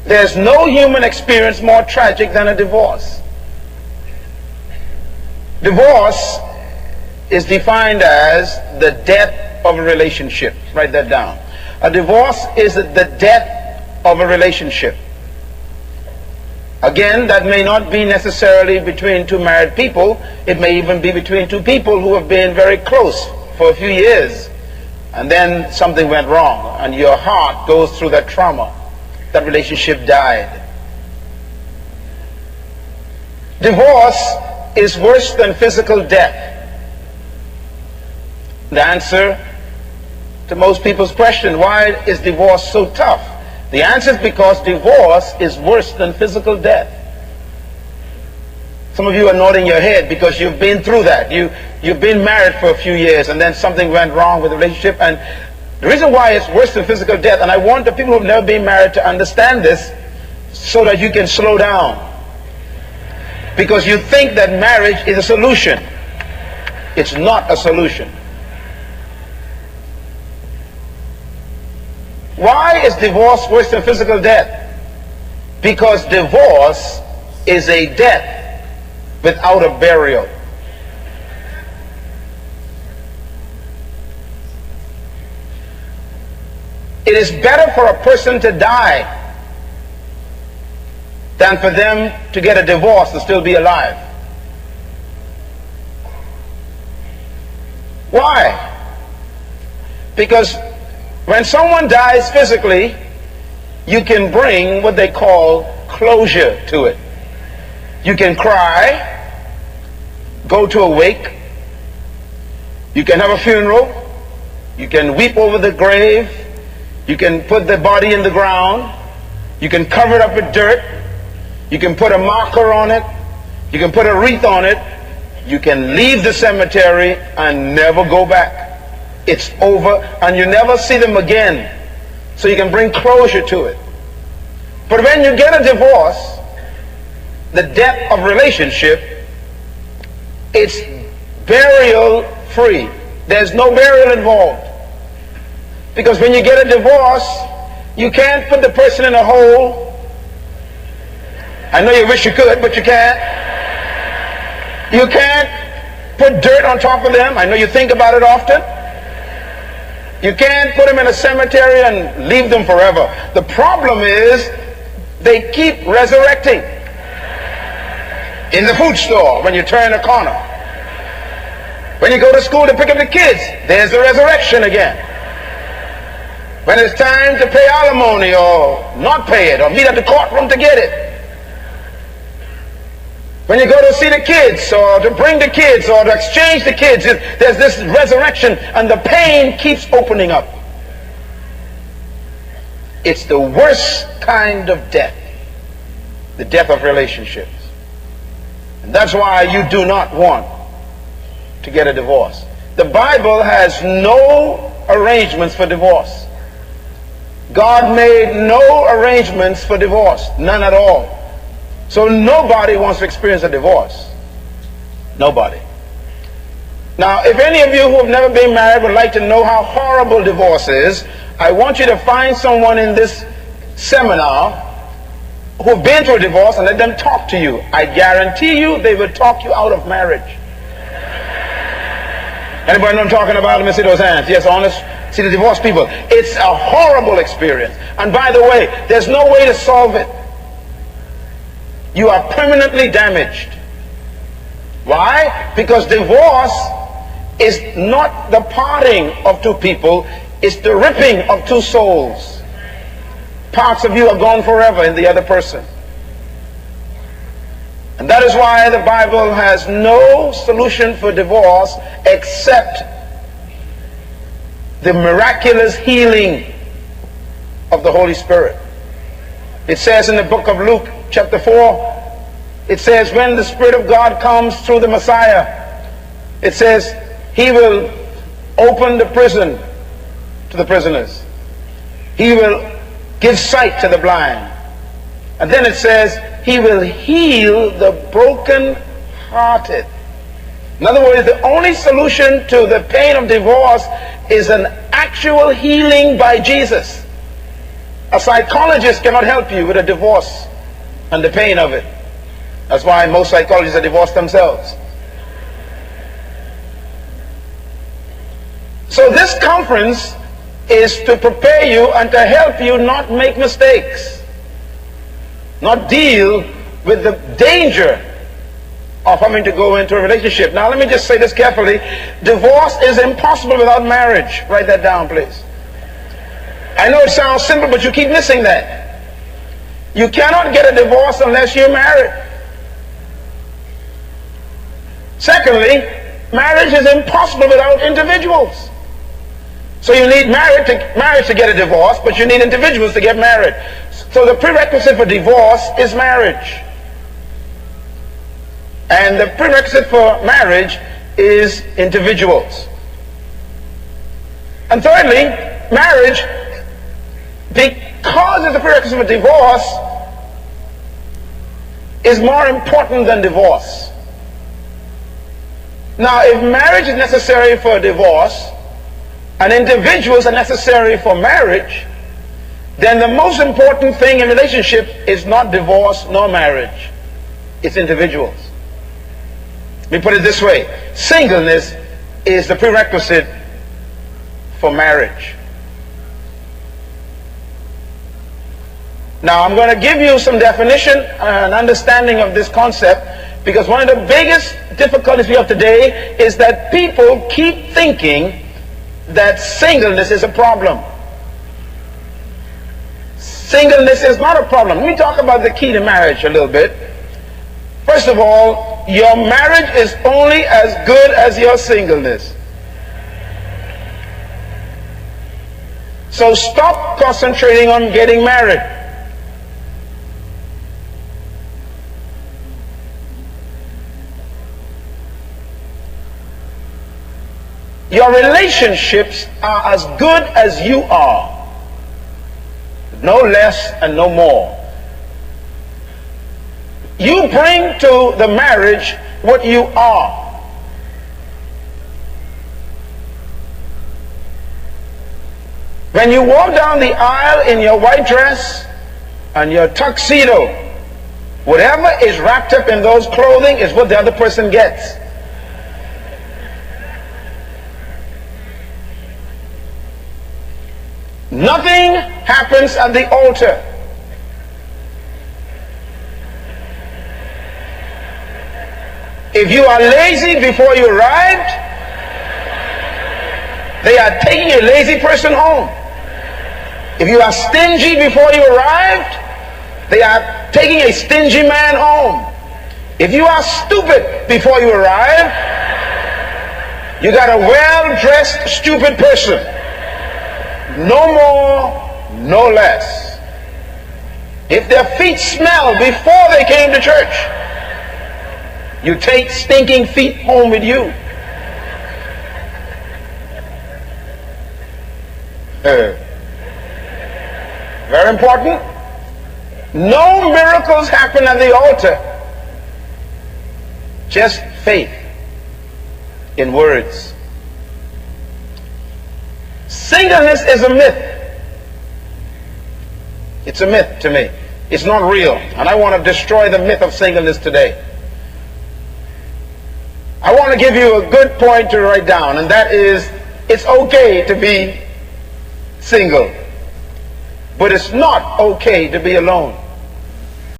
There's no human experience more tragic than a divorce. Divorce is defined as the death of a relationship. Write that down. A divorce is the death of a relationship. Again, that may not be necessarily between two married people. It may even be between two people who have been very close for a few years, and then something went wrong, and your heart goes through that trauma. That relationship died. Divorce is worse than physical death. The answer to most people's question, why is divorce so tough? The answer is because divorce is worse than physical death. Some of you are nodding your head because you've been through that. You've been married for a few years and then something went wrong with the relationship. And the reason why it's worse than physical death, and I want the people who have never been married to understand this so that you can slow down. Because you think that marriage is a solution. It's not a solution. Why is divorce worse than physical death? Because divorce is a death without a burial. It is better for a person to die than for them to get a divorce and still be alive. Why? Because when someone dies physically, you can bring what they call closure to it. You can cry, go to a wake, you can have a funeral, you can weep over the grave, you can put the body in the ground, you can cover it up with dirt, you can put a marker on it, you can put a wreath on it, you can leave the cemetery and never go back. It's over, and you never see them again. So you can bring closure to it. But when you get a divorce, the death of relationship, it's burial free. There's no burial involved. Because when you get a divorce, you can't put the person in a hole. I know you wish you could, but you can't. You can't put dirt on top of them. I know you think about it often. You can't put them in a cemetery and leave them forever. The problem is they keep resurrecting. In the food store, when you turn a corner. When you go to school to pick up the kids, there's the resurrection again. When it's time to pay alimony or not pay it or meet at the courtroom to get it. When you go to see the kids or to bring the kids or to exchange the kids, there's this resurrection and the pain keeps opening up. It's the worst kind of death, the death of relationships. And that's why you do not want to get a divorce. The Bible has no arrangements for divorce. God made no arrangements for divorce, none at all. So nobody wants to experience a divorce. Nobody. Now, if any of you who have never been married would like to know how horrible divorce is, I want you to find someone in this seminar who have been through a divorce and let them talk to you. I guarantee you they will talk you out of marriage. Anybody know what I'm talking about? Let me see those hands. Yes, honest. See the divorced people. It's a horrible experience. And by the way, there's no way to solve it. You are permanently damaged. Why? Because divorce is not the parting of two people, it's the ripping of two souls. Parts of you are gone forever in the other person. And that is why the Bible has no solution for divorce except the miraculous healing of the Holy Spirit. It says in the book of Luke, chapter 4, it says, when the Spirit of God comes through the Messiah, it says, He will open the prison to the prisoners. He will give sight to the blind. And then it says, He will heal the broken-hearted. In other words, the only solution to the pain of divorce is an actual healing by Jesus. A psychologist cannot help you with a divorce and the pain of it. That's why most psychologists are divorced themselves. So this conference is to prepare you and to help you not make mistakes, not deal with the danger of having to go into a relationship. Now let me just say this carefully. Divorce is impossible without marriage. Write that down, please. I know it sounds simple, but you keep missing that. You cannot get a divorce unless you're married. Secondly, marriage is impossible without individuals. So you need marriage to get a divorce, but you need individuals to get married. So the prerequisite for divorce is marriage. And the prerequisite for marriage is individuals. And thirdly, marriage, because it's a prerequisite for divorce, is more important than divorce. Now, if marriage is necessary for divorce, and individuals are necessary for marriage, then the most important thing in relationship is not divorce nor marriage. It's individuals. Let me put it this way. Singleness is the prerequisite for marriage. Now I'm going to give you some definition and understanding of this concept, because one of the biggest difficulties we have today is that people keep thinking that singleness is a problem. Singleness is not a problem. Let me talk about the key to marriage a little bit. First of all, your marriage is only as good as your singleness. So stop concentrating on getting married. Your relationships are as good as you are. No less and no more. You bring to the marriage what you are. When you walk down the aisle in your white dress and your tuxedo, whatever is wrapped up in those clothing is what the other person gets. Nothing happens at the altar. If you are lazy before you arrived, they are taking a lazy person home. If you are stingy before you arrived, they are taking a stingy man home. If you are stupid before you arrive, you got a well-dressed stupid person. No more, no less. If their feet smell before they came to church, you take stinking feet home with you. Very important. No miracles happen at the altar. Just faith in words. Singleness is a myth. It's a myth to me. It's not real. And I want to destroy the myth of singleness today. I want to give you a good point to write down, and that is, it's okay to be single, but it's not okay to be alone.